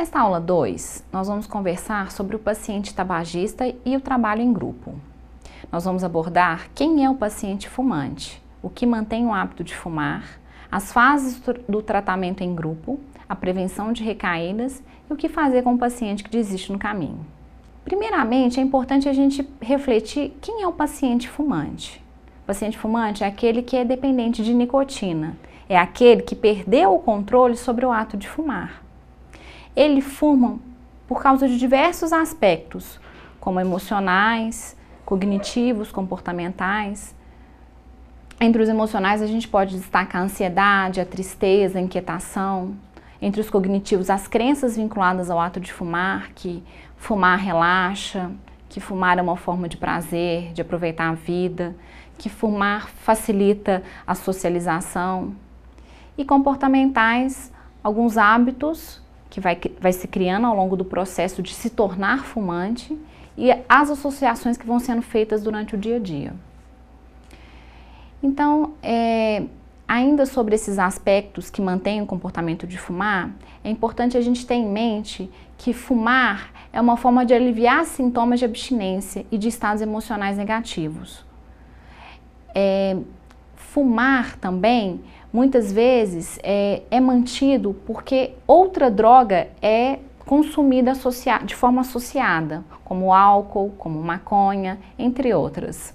Nesta aula 2, nós vamos conversar sobre o paciente tabagista e o trabalho em grupo. Nós vamos abordar quem é o paciente fumante, o que mantém o hábito de fumar, as fases do tratamento em grupo, a prevenção de recaídas e o que fazer com o paciente que desiste no caminho. Primeiramente, é importante a gente refletir quem é o paciente fumante. O paciente fumante é aquele que é dependente de nicotina, é aquele que perdeu o controle sobre o ato de fumar. Eles fumam por causa de diversos aspectos, como emocionais, cognitivos, comportamentais. Entre os emocionais a gente pode destacar a ansiedade, a tristeza, a inquietação. Entre os cognitivos, as crenças vinculadas ao ato de fumar, que fumar relaxa, que fumar é uma forma de prazer, de aproveitar a vida, que fumar facilita a socialização. E comportamentais, alguns hábitos que vai se criando ao longo do processo de se tornar fumante e as associações que vão sendo feitas durante o dia a dia. Então, ainda sobre esses aspectos que mantêm o comportamento de fumar, é importante a gente ter em mente que fumar é uma forma de aliviar sintomas de abstinência e de estados emocionais negativos. Fumar também, muitas vezes, é mantido porque outra droga é consumida de forma associada, como álcool, como maconha, entre outras.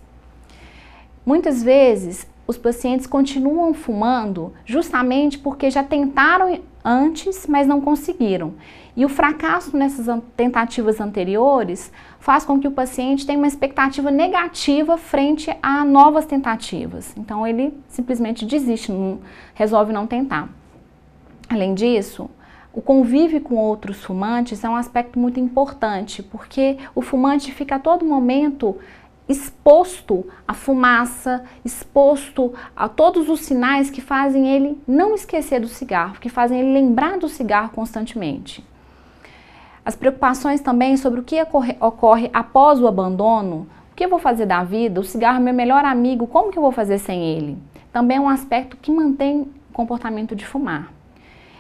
Muitas vezes, os pacientes continuam fumando justamente porque já tentaram antes, mas não conseguiram. E o fracasso nessas tentativas anteriores faz com que o paciente tenha uma expectativa negativa frente a novas tentativas. Então ele simplesmente desiste, resolve não tentar. Além disso, o convívio com outros fumantes é um aspecto muito importante, porque o fumante fica a todo momento exposto à fumaça, exposto a todos os sinais que fazem ele não esquecer do cigarro, que fazem ele lembrar do cigarro constantemente. As preocupações também sobre o que ocorre após o abandono, o que eu vou fazer da vida, o cigarro é meu melhor amigo, como que eu vou fazer sem ele? Também é um aspecto que mantém o comportamento de fumar.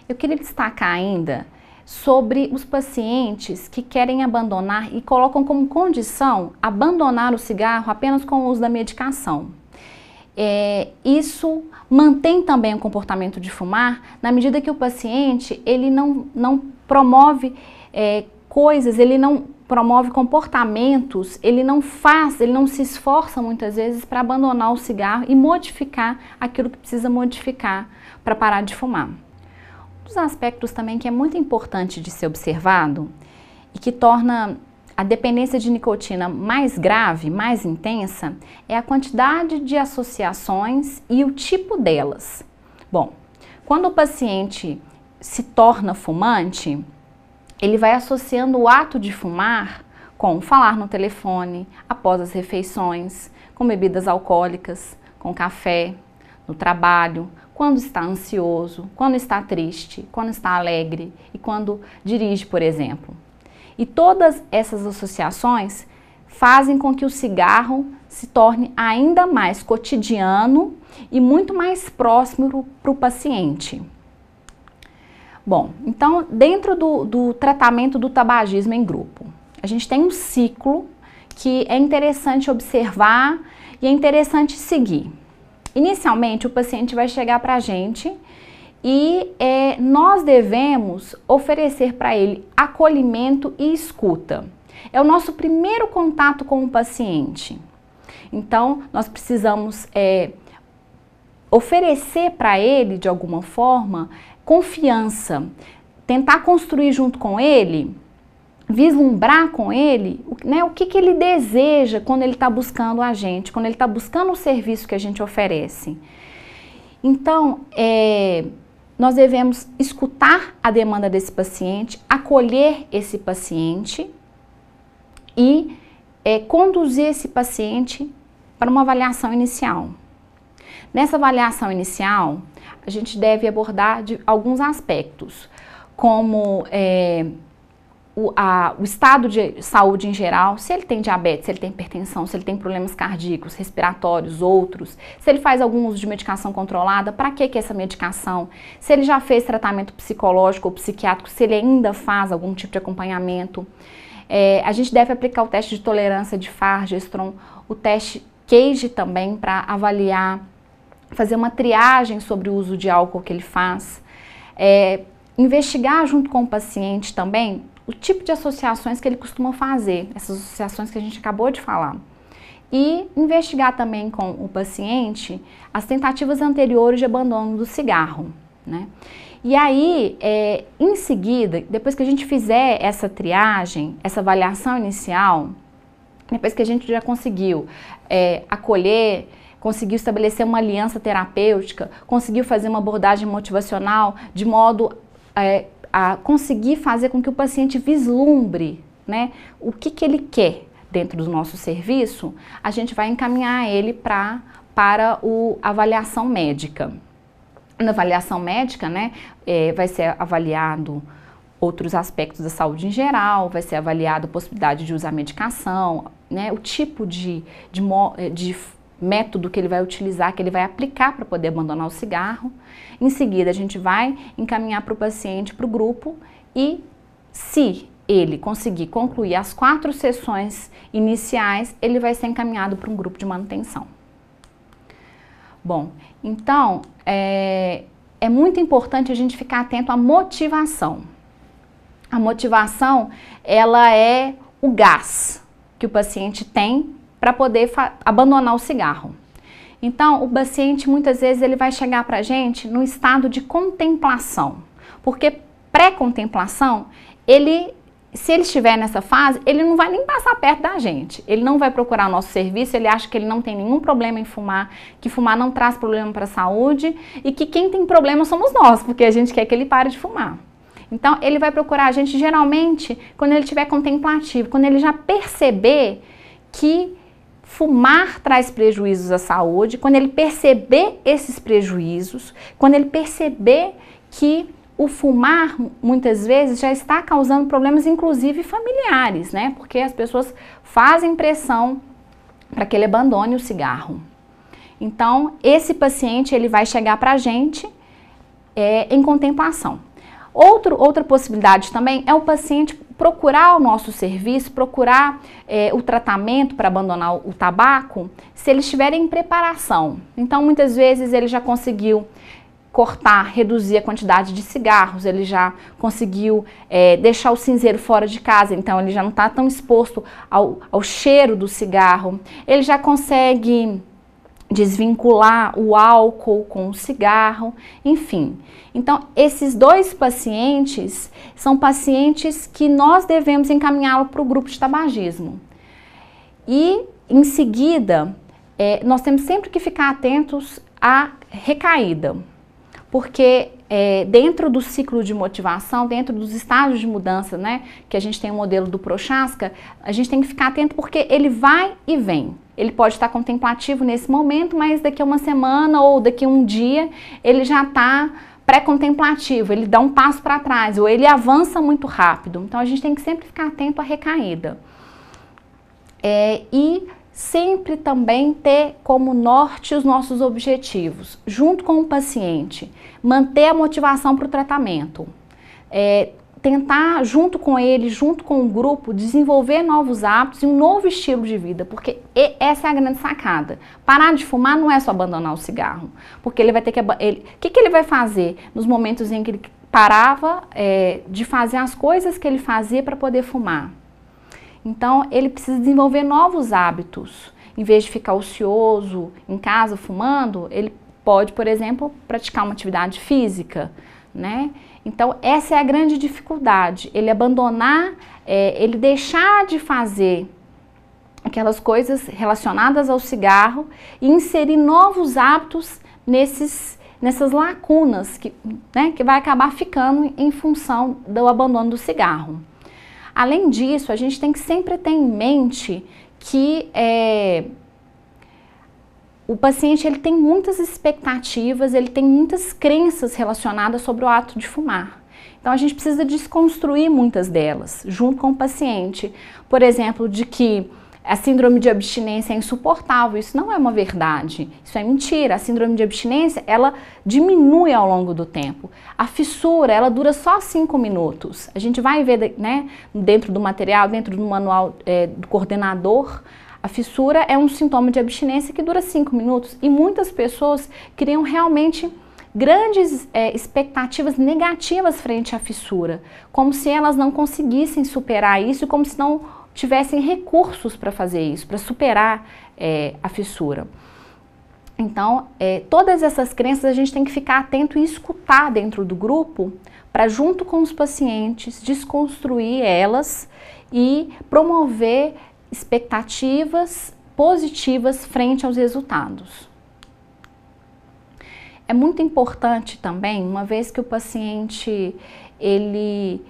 Eu queria destacar ainda sobre os pacientes que querem abandonar e colocam como condição abandonar o cigarro apenas com o uso da medicação. Isso mantém também o comportamento de fumar na medida que o paciente ele não promove coisas, ele não promove comportamentos, ele não se esforça muitas vezes para abandonar o cigarro e modificar aquilo que precisa modificar para parar de fumar. Um dos aspectos também que é muito importante de ser observado e que torna a dependência de nicotina mais grave, mais intensa, é a quantidade de associações e o tipo delas. Bom, quando o paciente se torna fumante, ele vai associando o ato de fumar com falar no telefone, após as refeições, com bebidas alcoólicas, com café, no trabalho, quando está ansioso, quando está triste, quando está alegre e quando dirige, por exemplo. E todas essas associações fazem com que o cigarro se torne ainda mais cotidiano e muito mais próximo para o paciente. Bom, então dentro do tratamento do tabagismo em grupo, a gente tem um ciclo que é interessante observar e é interessante seguir. Inicialmente, o paciente vai chegar para a gente e nós devemos oferecer para ele acolhimento e escuta. É o nosso primeiro contato com o paciente. Então, nós precisamos oferecer para ele, de alguma forma, confiança, tentar construir junto com ele, vislumbrar com ele, né, o que ele deseja quando ele está buscando a gente, quando ele está buscando o serviço que a gente oferece. Então, nós devemos escutar a demanda desse paciente, acolher esse paciente e conduzir esse paciente para uma avaliação inicial. Nessa avaliação inicial, a gente deve abordar alguns aspectos, como o estado de saúde em geral, se ele tem diabetes, se ele tem hipertensão, se ele tem problemas cardíacos, respiratórios, outros, se ele faz algum uso de medicação controlada, para que essa medicação, se ele já fez tratamento psicológico ou psiquiátrico, se ele ainda faz algum tipo de acompanhamento. A gente deve aplicar o teste de tolerância de Fargestrom, o teste CAGE também, para avaliar, fazer uma triagem sobre o uso de álcool que ele faz. Investigar junto com o paciente também o tipo de associações que ele costuma fazer, essas associações que a gente acabou de falar. E investigar também com o paciente as tentativas anteriores de abandono do cigarro, né? E aí, em seguida, depois que a gente fizer essa triagem, essa avaliação inicial, depois que a gente já conseguiu acolher, conseguiu estabelecer uma aliança terapêutica, conseguiu fazer uma abordagem motivacional de modo a conseguir fazer com que o paciente vislumbre, né, o que ele quer dentro do nosso serviço, a gente vai encaminhar ele para a avaliação médica. Na avaliação médica, né, vai ser avaliado outros aspectos da saúde em geral, vai ser avaliado a possibilidade de usar medicação, né, o tipo de método que ele vai utilizar, que ele vai aplicar para poder abandonar o cigarro. Em seguida, a gente vai encaminhar para o paciente, para o grupo, e se ele conseguir concluir as 4 sessões iniciais, ele vai ser encaminhado para um grupo de manutenção. Bom, então, é muito importante a gente ficar atento à motivação. A motivação, ela é o gás que o paciente tem para poder abandonar o cigarro. Então, o paciente, muitas vezes, ele vai chegar para a gente no estado de contemplação, porque pré-contemplação, se ele estiver nessa fase, ele não vai nem passar perto da gente, ele não vai procurar nosso serviço, ele acha que ele não tem nenhum problema em fumar, que fumar não traz problema para a saúde e que quem tem problema somos nós, porque a gente quer que ele pare de fumar. Então, ele vai procurar a gente, geralmente, quando ele estiver contemplativo, quando ele já perceber que fumar traz prejuízos à saúde, quando ele perceber esses prejuízos, quando ele perceber que o fumar, muitas vezes, já está causando problemas, inclusive familiares, né? Porque as pessoas fazem pressão para que ele abandone o cigarro. Então, esse paciente, ele vai chegar para a gente em contemplação. Outra possibilidade também é o paciente procurar o nosso serviço, procurar o tratamento para abandonar o tabaco, se eles estiverem em preparação. Então, muitas vezes, ele já conseguiu cortar, reduzir a quantidade de cigarros, ele já conseguiu deixar o cinzeiro fora de casa, então ele já não está tão exposto ao cheiro do cigarro, ele já consegue desvincular o álcool com o cigarro, enfim. Então, esses 2 pacientes são pacientes que nós devemos encaminhá-lo para o grupo de tabagismo. E, em seguida, nós temos sempre que ficar atentos à recaída, porque dentro do ciclo de motivação, dentro dos estágios de mudança, né, que a gente tem o modelo do Prochaska, a gente tem que ficar atento porque ele vai e vem. Ele pode estar contemplativo nesse momento, mas daqui a uma semana ou daqui a um dia ele já está pré-contemplativo, ele dá um passo para trás ou ele avança muito rápido. Então a gente tem que sempre ficar atento à recaída. E sempre também ter como norte os nossos objetivos, junto com o paciente, manter a motivação para o tratamento, tentar junto com ele, junto com o grupo, desenvolver novos hábitos e um novo estilo de vida, porque essa é a grande sacada. Parar de fumar não é só abandonar o cigarro, porque ele vai ter que... O que ele vai fazer nos momentos em que ele parava de fazer as coisas que ele fazia para poder fumar? Então, ele precisa desenvolver novos hábitos. Em vez de ficar ocioso em casa fumando, ele pode, por exemplo, praticar uma atividade física, né? Então, essa é a grande dificuldade. Ele abandonar, ele deixar de fazer aquelas coisas relacionadas ao cigarro e inserir novos hábitos nessas lacunas que vai acabar ficando em função do abandono do cigarro. Além disso, a gente tem que sempre ter em mente que o paciente ele tem muitas expectativas, ele tem muitas crenças relacionadas sobre o ato de fumar. Então a gente precisa desconstruir muitas delas, junto com o paciente. Por exemplo, de que a síndrome de abstinência é insuportável, isso não é uma verdade, isso é mentira. A síndrome de abstinência, ela diminui ao longo do tempo. A fissura, ela dura só 5 minutos. A gente vai ver, né, dentro do material, dentro do manual do coordenador, a fissura é um sintoma de abstinência que dura 5 minutos e muitas pessoas criam realmente grandes expectativas negativas frente à fissura, como se elas não conseguissem superar isso, como se não tivessem recursos para fazer isso, para superar a fissura. Então, todas essas crenças a gente tem que ficar atento e escutar dentro do grupo para, junto com os pacientes, desconstruir elas e promover expectativas positivas frente aos resultados. É muito importante também, uma vez que o paciente ele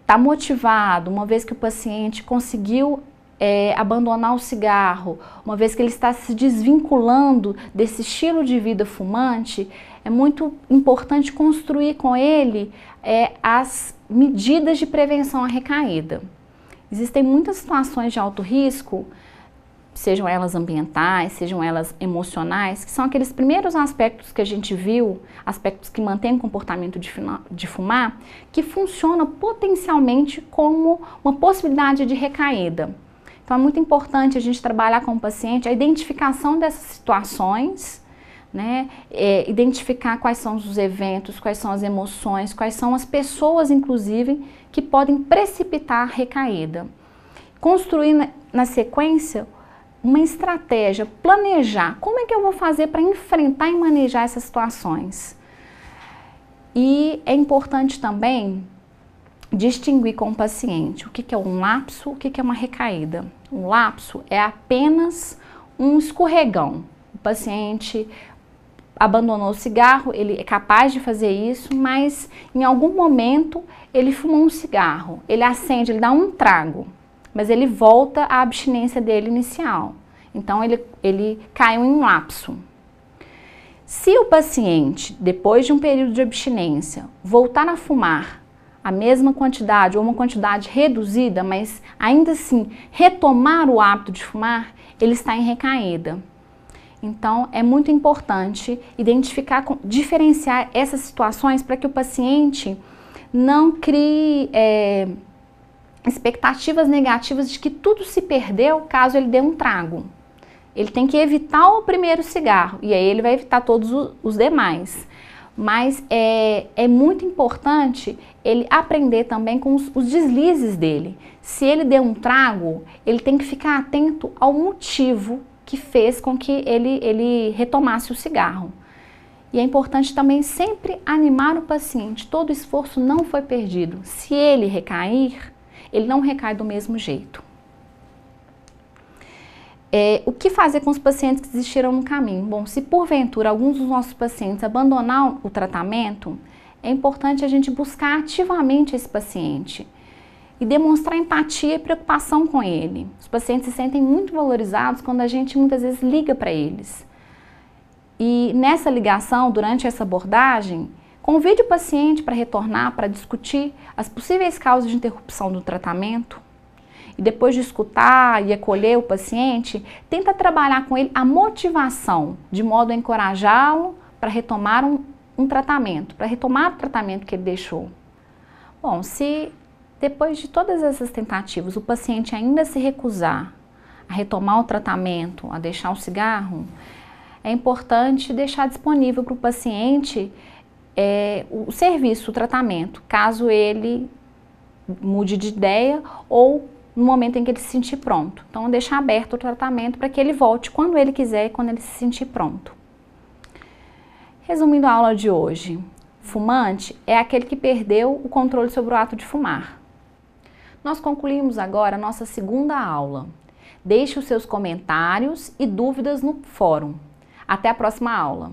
está motivado, uma vez que o paciente conseguiu abandonar o cigarro, uma vez que ele está se desvinculando desse estilo de vida fumante, é muito importante construir com ele as medidas de prevenção à recaída. Existem muitas situações de alto risco, sejam elas ambientais, sejam elas emocionais, que são aqueles primeiros aspectos que a gente viu, aspectos que mantêm o comportamento de fumar, que funcionam potencialmente como uma possibilidade de recaída. Então é muito importante a gente trabalhar com o paciente a identificação dessas situações, né? Identificar quais são os eventos, quais são as emoções, quais são as pessoas, inclusive, que podem precipitar a recaída. Construir na sequência uma estratégia, planejar como é que eu vou fazer para enfrentar e manejar essas situações. E é importante também distinguir com o paciente o que é um lapso, o que é uma recaída. Um lapso é apenas um escorregão. O paciente abandonou o cigarro, ele é capaz de fazer isso, mas em algum momento ele fumou um cigarro, ele acende, ele dá um trago, mas ele volta à abstinência dele inicial. Então ele caiu em um lapso. Se o paciente, depois de um período de abstinência, voltar a fumar a mesma quantidade ou uma quantidade reduzida, mas ainda assim retomar o hábito de fumar, ele está em recaída. Então é muito importante identificar, diferenciar essas situações para que o paciente não crie expectativas negativas de que tudo se perdeu caso ele dê um trago. Ele tem que evitar o primeiro cigarro e aí ele vai evitar todos os demais. Mas é muito importante ele aprender também com os deslizes dele. Se ele deu um trago, ele tem que ficar atento ao motivo que fez com que ele retomasse o cigarro. E é importante também sempre animar o paciente. Todo esforço não foi perdido. Se ele recair, ele não recai do mesmo jeito. O que fazer com os pacientes que desistiram no caminho? Bom, se porventura alguns dos nossos pacientes abandonar o tratamento, é importante a gente buscar ativamente esse paciente e demonstrar empatia e preocupação com ele. Os pacientes se sentem muito valorizados quando a gente muitas vezes liga para eles. E nessa ligação, durante essa abordagem, convide o paciente para retornar, para discutir as possíveis causas de interrupção do tratamento. E depois de escutar e acolher o paciente, tenta trabalhar com ele a motivação, de modo a encorajá-lo para retomar um tratamento, para retomar o tratamento que ele deixou. Bom, se depois de todas essas tentativas o paciente ainda se recusar a retomar o tratamento, a deixar o cigarro, é importante deixar disponível para o paciente o serviço, o tratamento, caso ele mude de ideia ou no momento em que ele se sentir pronto. Então, deixar aberto o tratamento para que ele volte quando ele quiser e quando ele se sentir pronto. Resumindo a aula de hoje, fumante é aquele que perdeu o controle sobre o ato de fumar. Nós concluímos agora a nossa segunda aula. Deixe os seus comentários e dúvidas no fórum. Até a próxima aula!